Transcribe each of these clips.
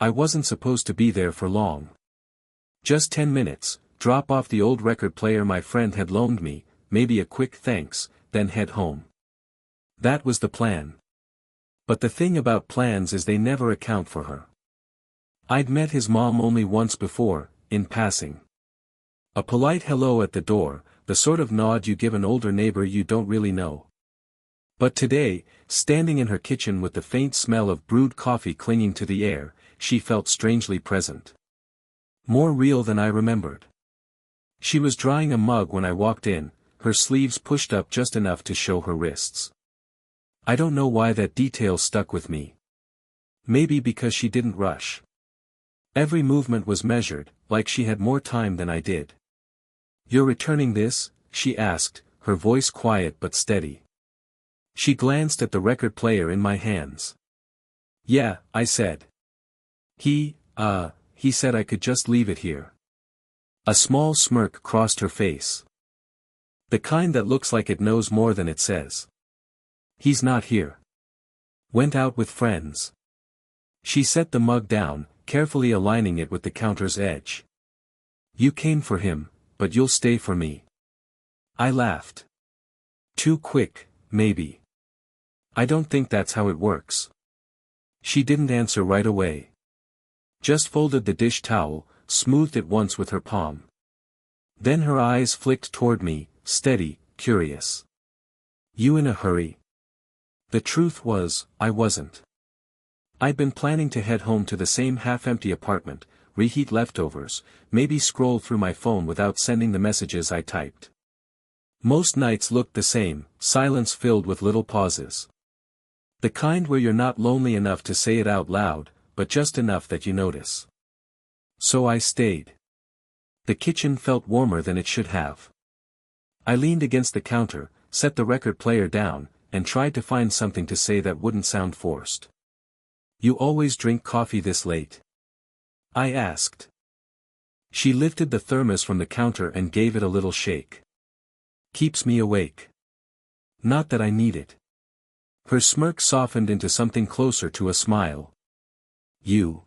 I wasn't supposed to be there for long. Just 10 minutes, drop off the old record player my friend had loaned me, maybe a quick thanks, then head home. That was the plan. But the thing about plans is they never account for her. I'd met his mom only once before, in passing. A polite hello at the door, the sort of nod you give an older neighbor you don't really know. But today, standing in her kitchen with the faint smell of brewed coffee clinging to the air, she felt strangely present. More real than I remembered. She was drying a mug when I walked in, her sleeves pushed up just enough to show her wrists. I don't know why that detail stuck with me. Maybe because she didn't rush. Every movement was measured, like she had more time than I did. "You're returning this?" she asked, her voice quiet but steady. She glanced at the record player in my hands. "Yeah," I said. He said I could just leave it here." A small smirk crossed her face. "The kind that looks like it knows more than it says." "He's not here. Went out with friends." She set the mug down, carefully aligning it with the counter's edge. "You came for him, but you'll stay for me." I laughed. "Too quick, maybe. I don't think that's how it works." She didn't answer right away. Just folded the dish towel, smoothed it once with her palm. Then her eyes flicked toward me, steady, curious. "You in a hurry?" The truth was, I wasn't. I'd been planning to head home to the same half-empty apartment, reheat leftovers, maybe scroll through my phone without sending the messages I typed. Most nights looked the same, silence filled with little pauses. The kind where you're not lonely enough to say it out loud, but just enough that you notice. So I stayed. The kitchen felt warmer than it should have. I leaned against the counter, set the record player down, and tried to find something to say that wouldn't sound forced. "You always drink coffee this late?" I asked. She lifted the thermos from the counter and gave it a little shake. "Keeps me awake. Not that I need it." Her smirk softened into something closer to a smile. "You.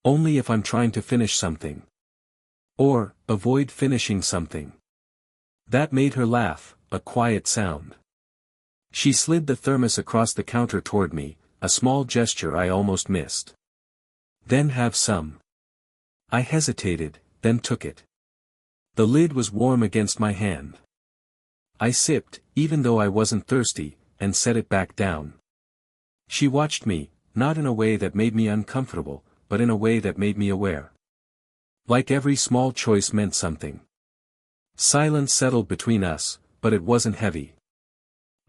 Only if I'm trying to finish something. Or, avoid finishing something." That made her laugh, a quiet sound. She slid the thermos across the counter toward me, a small gesture I almost missed. "Then have some." I hesitated, then took it. The lid was warm against my hand. I sipped, even though I wasn't thirsty, and set it back down. She watched me, not in a way that made me uncomfortable, but in a way that made me aware. Like every small choice meant something. Silence settled between us, but it wasn't heavy.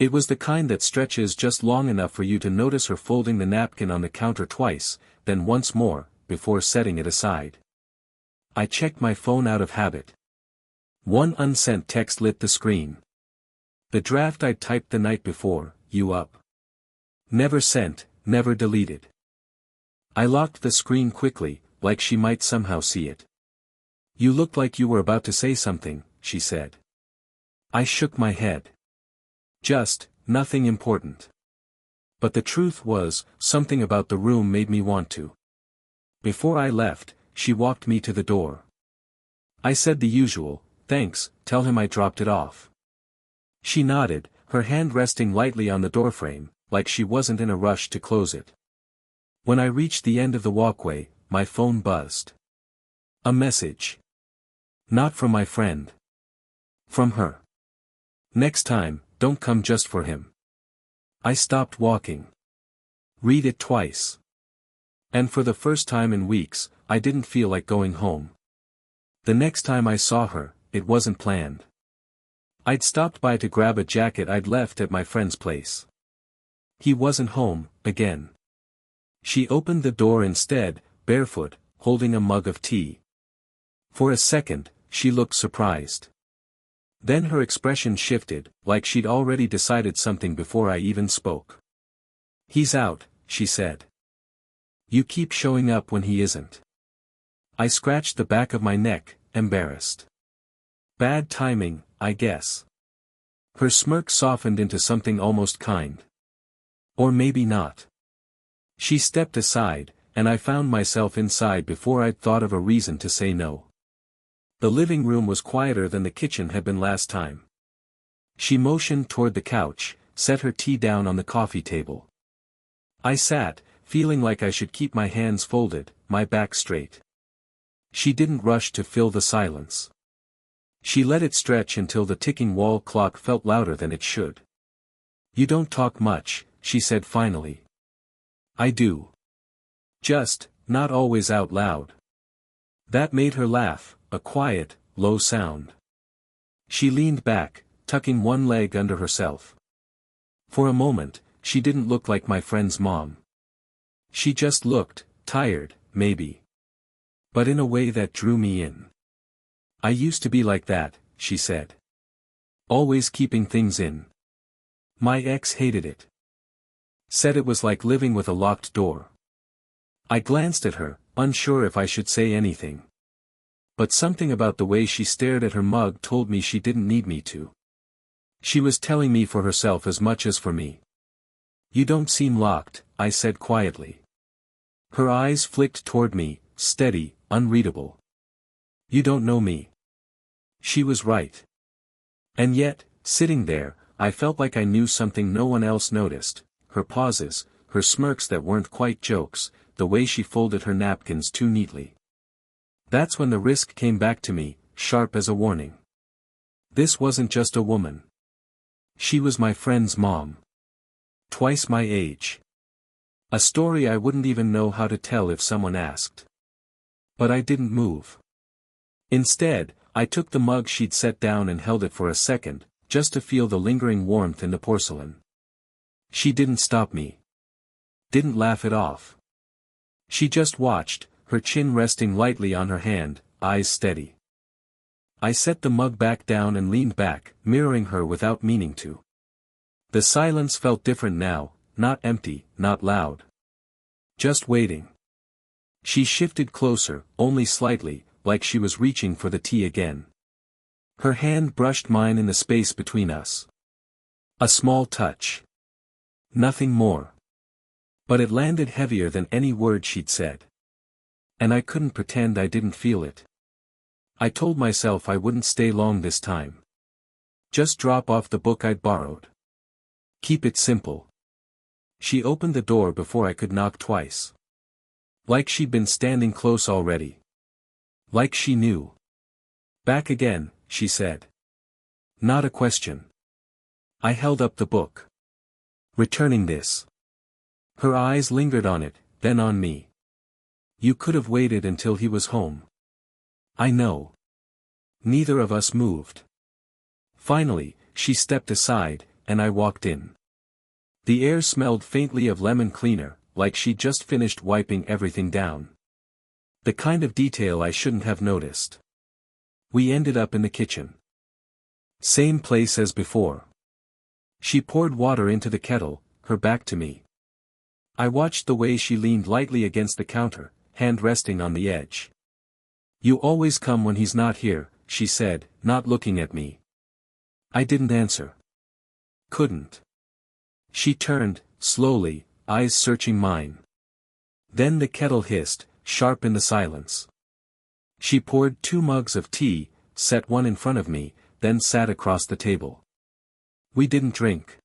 It was the kind that stretches just long enough for you to notice her folding the napkin on the counter twice, then once more, before setting it aside. I checked my phone out of habit. One unsent text lit the screen. The draft I'd typed the night before, "You up?" Never sent, never deleted. I locked the screen quickly, like she might somehow see it. "You looked like you were about to say something," she said. I shook my head. "Just, nothing important." But the truth was, something about the room made me want to. Before I left, she walked me to the door. I said the usual, "Thanks, tell him I dropped it off." She nodded, her hand resting lightly on the doorframe, like she wasn't in a rush to close it. When I reached the end of the walkway, my phone buzzed. A message. Not from my friend. From her. "Next time, don't come just for him." I stopped walking. Read it twice. And for the first time in weeks, I didn't feel like going home. The next time I saw her, it wasn't planned. I'd stopped by to grab a jacket I'd left at my friend's place. He wasn't home, again. She opened the door instead, barefoot, holding a mug of tea. For a second, she looked surprised. Then her expression shifted, like she'd already decided something before I even spoke. "He's out," she said. "You keep showing up when he isn't." I scratched the back of my neck, embarrassed. "Bad timing, I guess." Her smirk softened into something almost kind. "Or maybe not." She stepped aside, and I found myself inside before I'd thought of a reason to say no. The living room was quieter than the kitchen had been last time. She motioned toward the couch, set her tea down on the coffee table. I sat, feeling like I should keep my hands folded, my back straight. She didn't rush to fill the silence. She let it stretch until the ticking wall clock felt louder than it should. "You don't talk much," she said finally. "I do. Just, not always out loud." That made her laugh, a quiet, low sound. She leaned back, tucking one leg under herself. For a moment, she didn't look like my friend's mom. She just looked, tired, maybe. But in a way that drew me in. "I used to be like that," she said. "Always keeping things in. My ex hated it. Said it was like living with a locked door." I glanced at her, unsure if I should say anything. But something about the way she stared at her mug told me she didn't need me to. She was telling me for herself as much as for me. "You don't seem locked," I said quietly. Her eyes flicked toward me, steady, unreadable. "You don't know me." She was right. And yet, sitting there, I felt like I knew something no one else noticed: her pauses, her smirks that weren't quite jokes, the way she folded her napkins too neatly. That's when the risk came back to me, sharp as a warning. This wasn't just a woman. She was my friend's mom. Twice my age. A story I wouldn't even know how to tell if someone asked. But I didn't move. Instead, I took the mug she'd set down and held it for a second, just to feel the lingering warmth in the porcelain. She didn't stop me. Didn't laugh it off. She just watched, her chin resting lightly on her hand, eyes steady. I set the mug back down and leaned back, mirroring her without meaning to. The silence felt different now, not empty, not loud. Just waiting. She shifted closer, only slightly, like she was reaching for the tea again. Her hand brushed mine in the space between us. A small touch. Nothing more. But it landed heavier than any word she'd said. And I couldn't pretend I didn't feel it. I told myself I wouldn't stay long this time. Just drop off the book I'd borrowed. Keep it simple. She opened the door before I could knock twice. Like she'd been standing close already. Like she knew. "Back again," she said. Not a question. I held up the book. "Returning this." Her eyes lingered on it, then on me. "You could have waited until he was home." "I know." Neither of us moved. Finally, she stepped aside, and I walked in. The air smelled faintly of lemon cleaner, like she'd just finished wiping everything down. The kind of detail I shouldn't have noticed. We ended up in the kitchen. Same place as before. She poured water into the kettle, her back to me. I watched the way she leaned lightly against the counter, hand resting on the edge. "You always come when he's not here," she said, not looking at me. I didn't answer. Couldn't. She turned, slowly, eyes searching mine. Then the kettle hissed, sharp in the silence. She poured 2 mugs of tea, set one in front of me, then sat across the table. We didn't drink.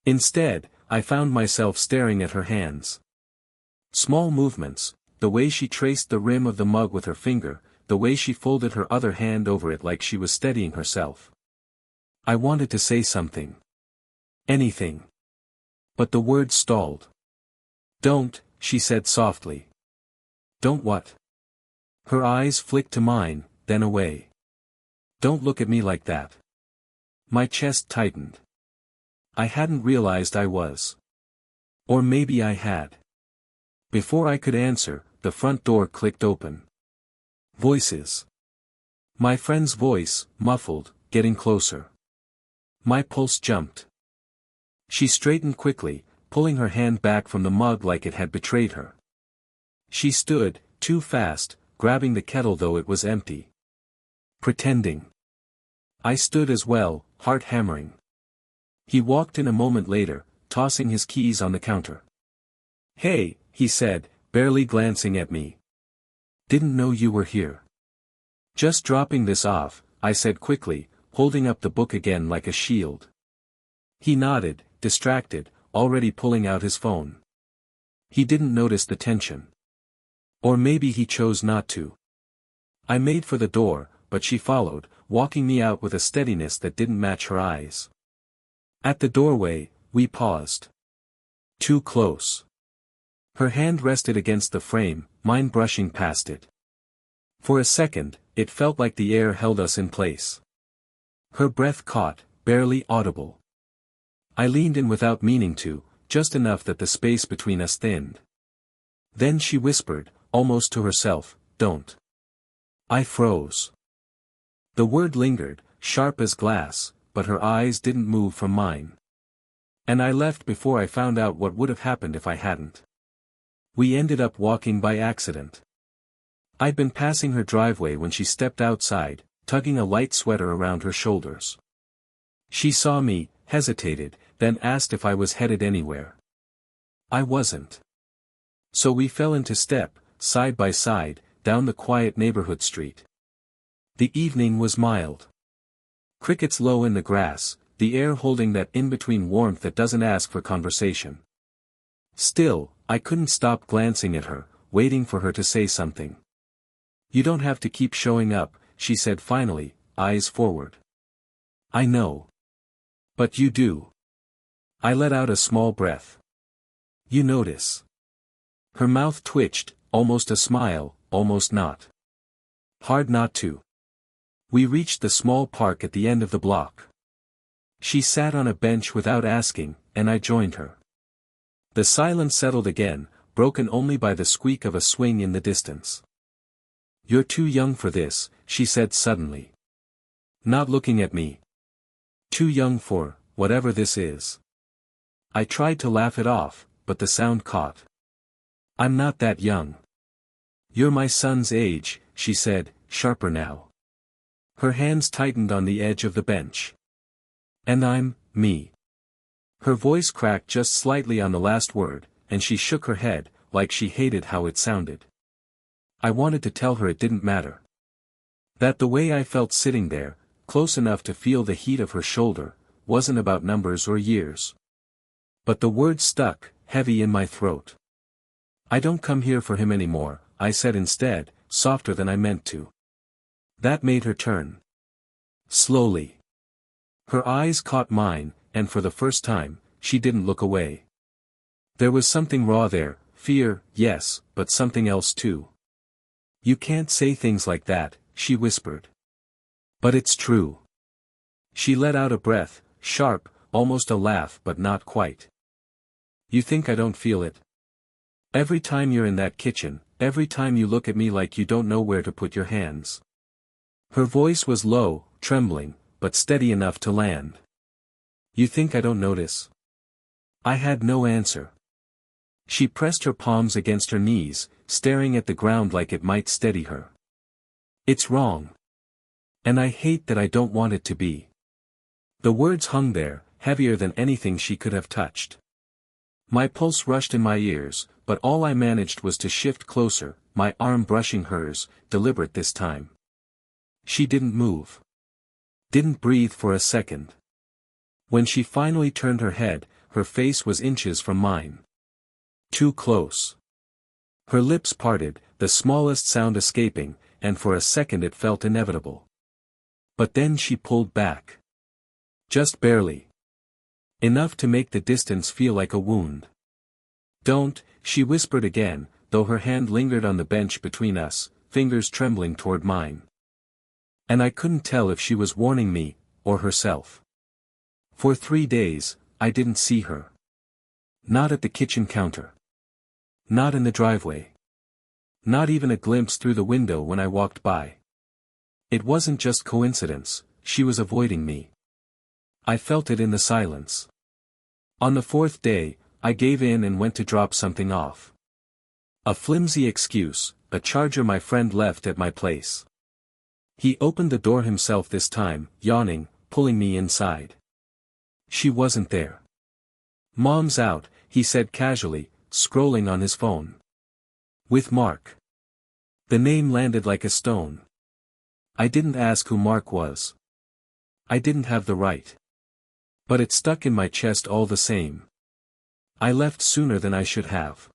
Instead, I found myself staring at her hands. Small movements, the way she traced the rim of the mug with her finger, the way she folded her other hand over it like she was steadying herself. I wanted to say something. Anything. But the words stalled. "Don't," she said softly. "Don't what?" Her eyes flicked to mine, then away. "Don't look at me like that." My chest tightened. I hadn't realized I was. Or maybe I had. Before I could answer, the front door clicked open. Voices. My friend's voice, muffled, getting closer. My pulse jumped. She straightened quickly, pulling her hand back from the mug like it had betrayed her. She stood, too fast, grabbing the kettle though it was empty. Pretending. I stood as well, heart hammering. He walked in a moment later, tossing his keys on the counter. "Hey," he said, barely glancing at me. Didn't know you were here. Just dropping this off, I said quickly, holding up the book again like a shield. He nodded, distracted, already pulling out his phone. He didn't notice the tension. Or maybe he chose not to. I made for the door, but she followed, walking me out with a steadiness that didn't match her eyes. At the doorway, we paused. Too close. Her hand rested against the frame, mine brushing past it. For a second, it felt like the air held us in place. Her breath caught, barely audible. I leaned in without meaning to, just enough that the space between us thinned. Then she whispered, almost to herself, "Don't." I froze. The word lingered, sharp as glass, but her eyes didn't move from mine. And I left before I found out what would have happened if I hadn't. We ended up walking by accident. I'd been passing her driveway when she stepped outside, tugging a light sweater around her shoulders. She saw me, hesitated, then asked if I was headed anywhere. I wasn't. So we fell into step, side by side, down the quiet neighborhood street. The evening was mild. Crickets low in the grass, the air holding that in-between warmth that doesn't ask for conversation. Still, I couldn't stop glancing at her, waiting for her to say something. "You don't have to keep showing up," she said finally, eyes forward. "I know. But you do." I let out a small breath. "You notice." Her mouth twitched, almost a smile, almost not. Hard not to. We reached the small park at the end of the block. She sat on a bench without asking, and I joined her. The silence settled again, broken only by the squeak of a swing in the distance. "You're too young for this," she said suddenly. Not looking at me. "Too young for, whatever this is." I tried to laugh it off, but the sound caught. "I'm not that young." "You're my son's age," she said, sharper now. Her hands tightened on the edge of the bench. "And I'm, me." Her voice cracked just slightly on the last word, and she shook her head, like she hated how it sounded. I wanted to tell her it didn't matter. That the way I felt sitting there, close enough to feel the heat of her shoulder, wasn't about numbers or years. But the words stuck, heavy in my throat. "I don't come here for him anymore," I said instead, softer than I meant to. That made her turn. Slowly. Her eyes caught mine, and for the first time, she didn't look away. There was something raw there, fear, yes, but something else too. "You can't say things like that," she whispered. "But it's true." She let out a breath, sharp, almost a laugh but not quite. "You think I don't feel it? Every time you're in that kitchen, every time you look at me like you don't know where to put your hands." Her voice was low, trembling, but steady enough to land. "You think I don't notice?" I had no answer. She pressed her palms against her knees, staring at the ground like it might steady her. "It's wrong. And I hate that I don't want it to be." The words hung there, heavier than anything she could have touched. My pulse rushed in my ears, but all I managed was to shift closer, my arm brushing hers, deliberate this time. She didn't move. Didn't breathe for a second. When she finally turned her head, her face was inches from mine. Too close. Her lips parted, the smallest sound escaping, and for a second it felt inevitable. But then she pulled back. Just barely. Enough to make the distance feel like a wound. "Don't," she whispered again, though her hand lingered on the bench between us, fingers trembling toward mine. And I couldn't tell if she was warning me, or herself. For 3 days, I didn't see her. Not at the kitchen counter. Not in the driveway. Not even a glimpse through the window when I walked by. It wasn't just coincidence, she was avoiding me. I felt it in the silence. On the 4th day, I gave in and went to drop something off. A flimsy excuse, a charger my friend left at my place. He opened the door himself this time, yawning, pulling me inside. She wasn't there. "Mom's out," he said casually, scrolling on his phone. With Mark. The name landed like a stone. I didn't ask who Mark was. I didn't have the right. But it stuck in my chest all the same. I left sooner than I should have.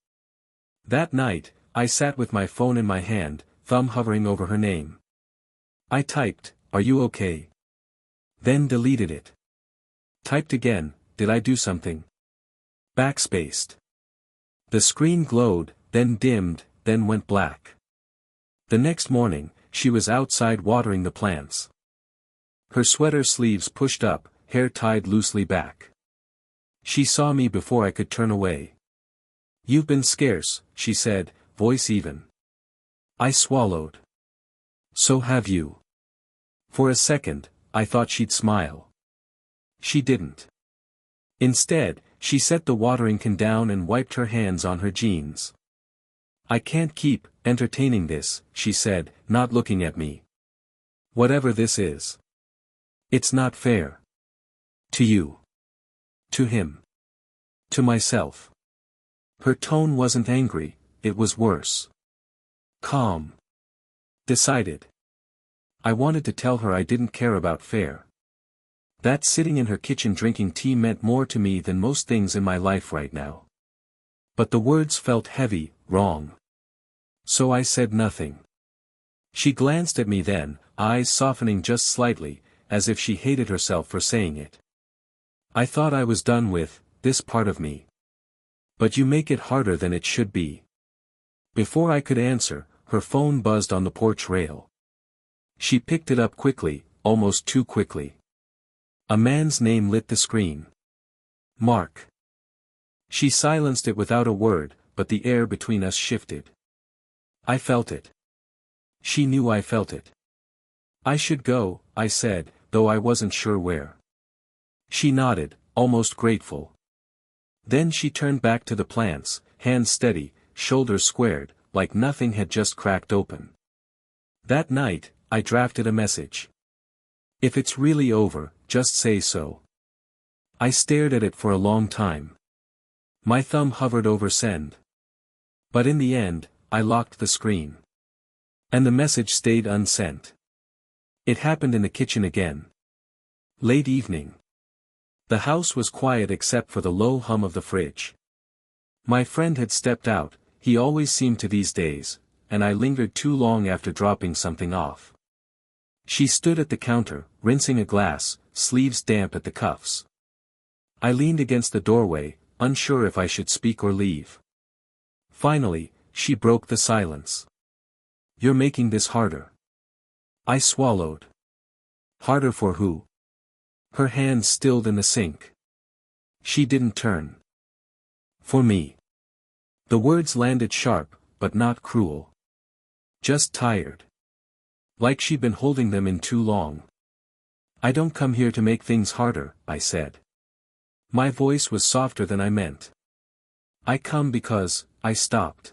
That night, I sat with my phone in my hand, thumb hovering over her name. I typed, "Are you okay?" Then deleted it. Typed again, "Did I do something?" Backspaced. The screen glowed, then dimmed, then went black. The next morning, she was outside watering the plants. Her sweater sleeves pushed up, hair tied loosely back. She saw me before I could turn away. "You've been scarce," she said, voice even. I swallowed. "So have you." For a second, I thought she'd smile. She didn't. Instead, she set the watering can down and wiped her hands on her jeans. "I can't keep entertaining this," she said, not looking at me. "Whatever this is. It's not fair. To you. To him. To myself." Her tone wasn't angry, it was worse. Calm. Decided. I wanted to tell her I didn't care about fair. That sitting in her kitchen drinking tea meant more to me than most things in my life right now. But the words felt heavy, wrong. So I said nothing. She glanced at me then, eyes softening just slightly, as if she hated herself for saying it. I thought I was done with this part of me. But you make it harder than it should be. Before I could answer, her phone buzzed on the porch rail. She picked it up quickly, almost too quickly. A man's name lit the screen. Mark. She silenced it without a word, but the air between us shifted. I felt it. She knew I felt it. "I should go," I said, though I wasn't sure where. She nodded, almost grateful. Then she turned back to the plants, hands steady, shoulders squared, like nothing had just cracked open. That night, I drafted a message. "If it's really over, just say so." I stared at it for a long time. My thumb hovered over send. But in the end, I locked the screen. And the message stayed unsent. It happened in the kitchen again. Late evening. The house was quiet except for the low hum of the fridge. My friend had stepped out, he always seemed to these days, and I lingered too long after dropping something off. She stood at the counter, rinsing a glass, sleeves damp at the cuffs. I leaned against the doorway, unsure if I should speak or leave. Finally, she broke the silence. "You're making this harder." I swallowed. Harder for who? Her hands stilled in the sink. She didn't turn. For me. The words landed sharp, but not cruel. Just tired. Like she'd been holding them in too long. "I don't come here to make things harder," I said. My voice was softer than I meant. "I come because," I stopped.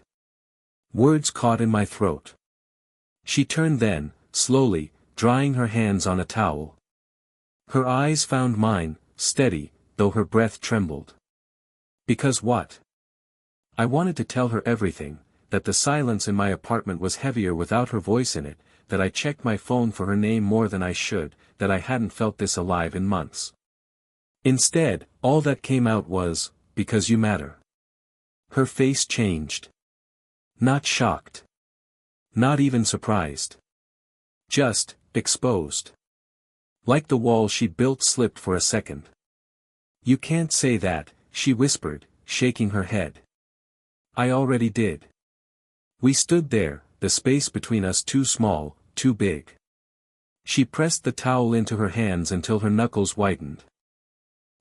Words caught in my throat. She turned then, slowly, drying her hands on a towel. Her eyes found mine, steady, though her breath trembled. "Because what?" I wanted to tell her everything, that the silence in my apartment was heavier without her voice in it, that I checked my phone for her name more than I should, that I hadn't felt this alive in months. Instead, all that came out was, "Because you matter." Her face changed. Not shocked. Not even surprised. Just, exposed. Like the wall she'd built slipped for a second. "You can't say that," she whispered, shaking her head. I already did. We stood there, the space between us too small, too big. She pressed the towel into her hands until her knuckles whitened.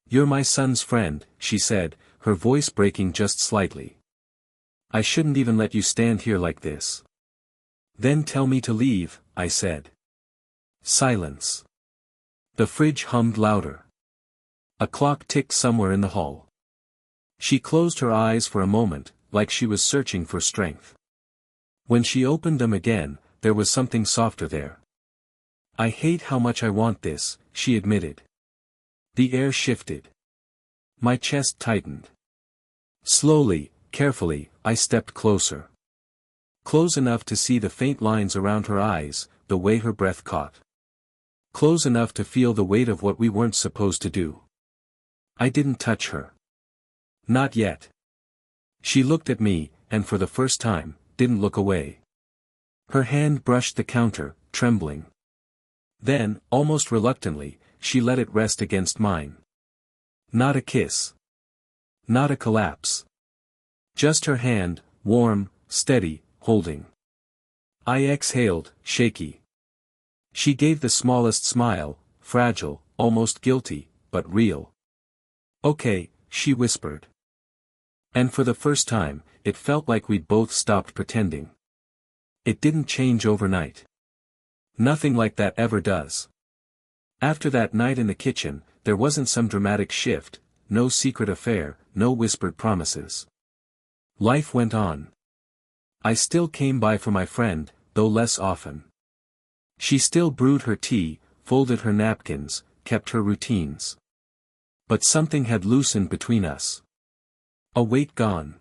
"You're my son's friend," she said, her voice breaking just slightly. "I shouldn't even let you stand here like this." "Then tell me to leave," I said. Silence. The fridge hummed louder. A clock ticked somewhere in the hall. She closed her eyes for a moment, like she was searching for strength. When she opened them again, there was something softer there. "I hate how much I want this," she admitted. The air shifted. My chest tightened. Slowly, carefully, I stepped closer. Close enough to see the faint lines around her eyes, the way her breath caught. Close enough to feel the weight of what we weren't supposed to do. I didn't touch her. Not yet. She looked at me, and for the first time, didn't look away. Her hand brushed the counter, trembling. Then, almost reluctantly, she let it rest against mine. Not a kiss. Not a collapse. Just her hand, warm, steady, holding. I exhaled, shaky. She gave the smallest smile, fragile, almost guilty, but real. Okay, she whispered. And for the first time, it felt like we'd both stopped pretending. It didn't change overnight. Nothing like that ever does. After that night in the kitchen, there wasn't some dramatic shift, no secret affair, no whispered promises. Life went on. I still came by for my friend, though less often. She still brewed her tea, folded her napkins, kept her routines. But something had loosened between us. A weight gone.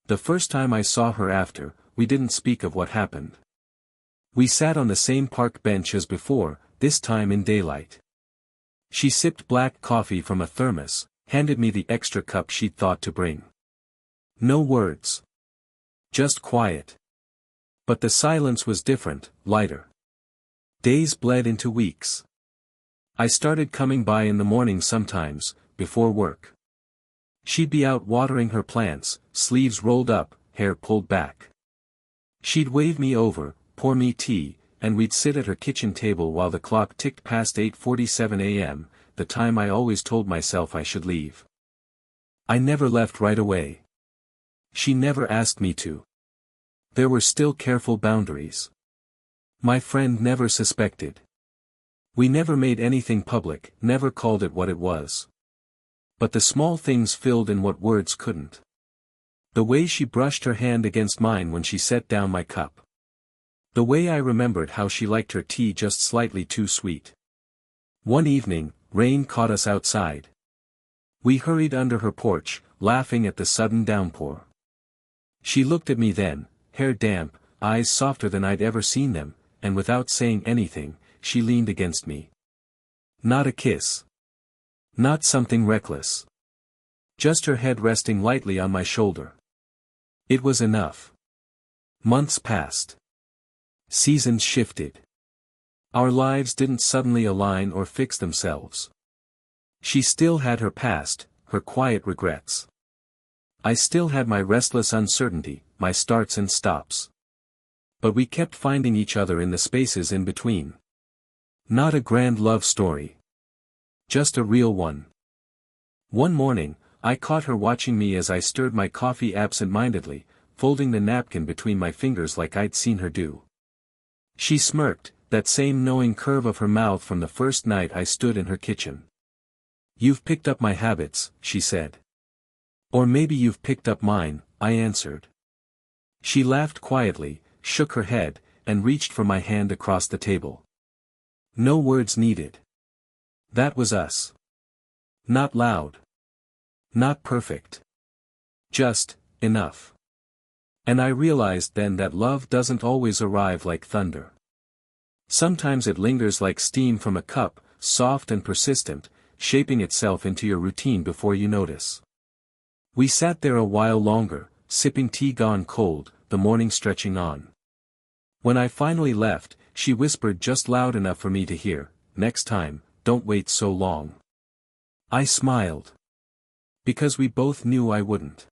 The first time I saw her after, we didn't speak of what happened. We sat on the same park bench as before, this time in daylight. She sipped black coffee from a thermos, handed me the extra cup she'd thought to bring. No words. Just quiet. But the silence was different, lighter. Days bled into weeks. I started coming by in the morning sometimes, before work. She'd be out watering her plants, sleeves rolled up, hair pulled back. She'd wave me over, pour me tea, and we'd sit at her kitchen table while the clock ticked past 8:47 a.m., the time I always told myself I should leave. I never left right away. She never asked me to. There were still careful boundaries. My friend never suspected. We never made anything public, never called it what it was. But the small things filled in what words couldn't. The way she brushed her hand against mine when she set down my cup. The way I remembered how she liked her tea just slightly too sweet. One evening, rain caught us outside. We hurried under her porch, laughing at the sudden downpour. She looked at me then, hair damp, eyes softer than I'd ever seen them, and without saying anything, she leaned against me. Not a kiss. Not something reckless. Just her head resting lightly on my shoulder. It was enough. Months passed. Seasons shifted. Our lives didn't suddenly align or fix themselves. She still had her past, her quiet regrets. I still had my restless uncertainty, my starts and stops. But we kept finding each other in the spaces in between. Not a grand love story. Just a real one. One morning, I caught her watching me as I stirred my coffee absent-mindedly, folding the napkin between my fingers like I'd seen her do. She smirked, that same knowing curve of her mouth from the first night I stood in her kitchen. "You've picked up my habits," she said. "Or maybe you've picked up mine," I answered. She laughed quietly, shook her head, and reached for my hand across the table. No words needed. That was us. Not loud. Not perfect. Just enough. And I realized then that love doesn't always arrive like thunder. Sometimes it lingers like steam from a cup, soft and persistent, shaping itself into your routine before you notice. We sat there a while longer, sipping tea gone cold, the morning stretching on. When I finally left, she whispered just loud enough for me to hear, "Next time, don't wait so long." I smiled. Because we both knew I wouldn't.